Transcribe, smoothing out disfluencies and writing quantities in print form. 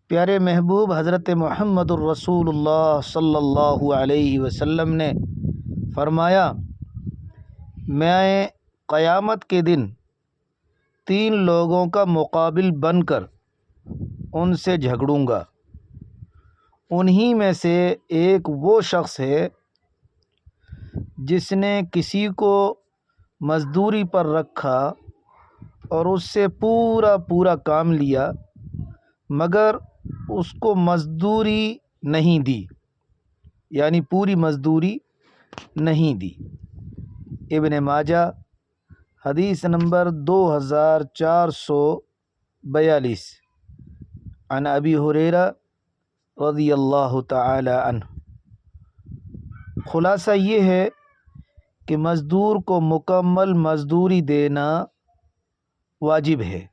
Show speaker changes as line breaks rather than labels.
پیارے محبوب حضرت محمد الرسول اللہ صلی اللہ علیہ وسلم نے فرمایا، میں قیامت کے دن 3 لوگوں کا مقابل بن کر ان سے جھگڑوں گا۔ انہی میں سے ایک وہ شخص ہے جس نے کسی کو مزدوری پر رکھا اور اس سے پورا کام لیا مگر اس کو مزدوری نہیں دی، یعنی پوری مزدوری نہیں دی۔ ابن ماجہ حدیث نمبر 2442 عن ابی ہریرہ رضی اللہ تعالی عنہ۔ خلاصہ یہ ہے کہ مزدور کو مکمل مزدوری دینا واجب ہے۔